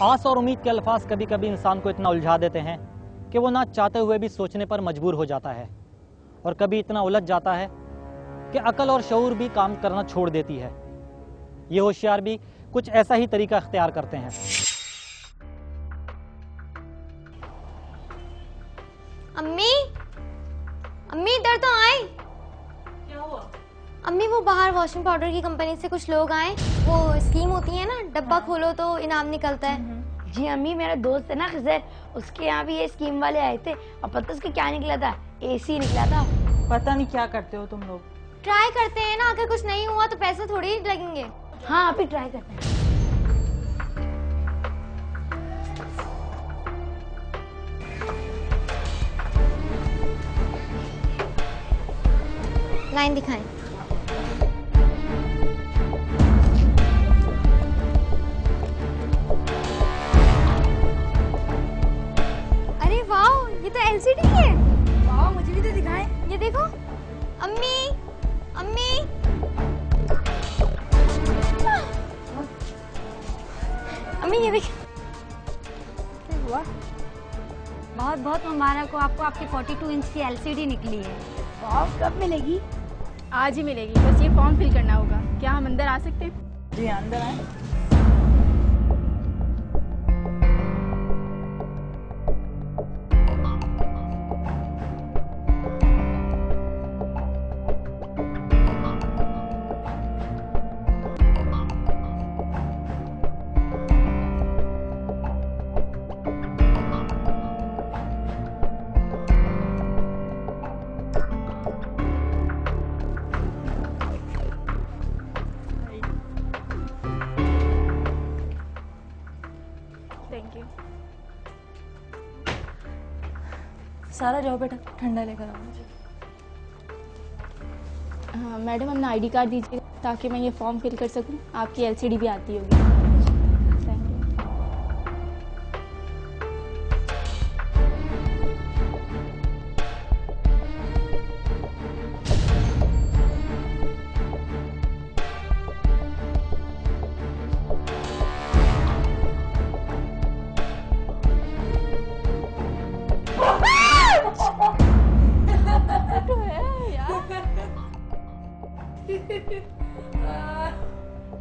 आस और उम्मीद के अल्फाज कभी कभी इंसान को इतना उलझा देते हैं कि वो ना चाहते हुए भी सोचने पर मजबूर हो जाता है, और कभी इतना उलझ जाता है कि अकल और शऊर भी काम करना छोड़ देती है। ये होशियार भी कुछ ऐसा ही तरीका इख्तियार करते हैं। अम्मी, अम्मी इधर तो आए। क्या हुआ? अम्मी वो बाहर वॉशिंग पाउडर की कंपनी से कुछ लोग आए, वो स्कीम होती है ना, डब्बा खोलो तो इनाम निकलता है। जी अम्मी, मेरा दोस्त है ना खिज़र, उसके यहाँ भी ये स्कीम वाले आए थे और पता उसके क्या निकला था? एसी निकला था। पता नहीं क्या करते हो तुम लोग। ट्राई करते हैं ना, अगर कुछ नहीं हुआ तो पैसे थोड़ी ही लगेंगे। हाँ अभी ट्राई करते हैं। लाइन दिखाएं। अरे वाह, ये तो एलसीडी है। वाह, मुझे भी तो दिखाएं। ये देखो। अम्मी, अम्मी। अम्मी ये देखो। हुआ? बहुत बहुत मुबारक हो आपको, आपकी 42 इंच की एलसीडी निकली है। वाह, कब मिलेगी? आज ही मिलेगी, बस ये फॉर्म फिल करना होगा। क्या हम अंदर आ सकते हैं? जी अंदर आए। Thank you. सारा जाओ बेटा, ठंडा लेकर आओ मुझे। हाँ मैडम, अपना आईडी कार्ड दीजिए ताकि मैं ये फॉर्म फिल कर सकूं। आपकी एलसीडी भी आती होगी। Thank you.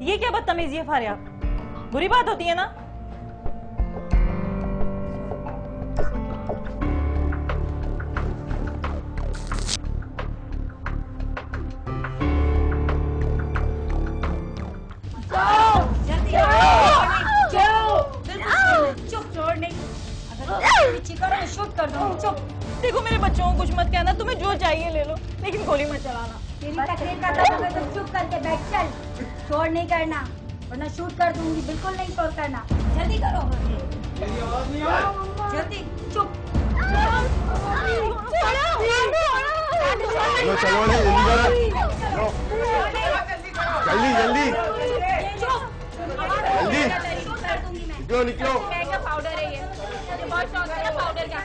ये क्या बदतमीजी है फारिया? बुरी बात होती है ना? शूट कर दूंगी। चुप। देखो मेरे बच्चों को कुछ मत कहना, तुम्हें जो चाहिए ले लो, लेकिन गोली मत चलाना। तेरी तकलीफ का तो तुम चुप करके बैठ चल। शोर नहीं करना वरना शूट कर दूंगी। बिल्कुल नहीं शोर करना। जल्दी करो। जल्दी। चुप। चलो जल्दी जल्दी जल्दी निकलो निकलो। पाउडर है ये बहुत शौक है ना पाउडर का।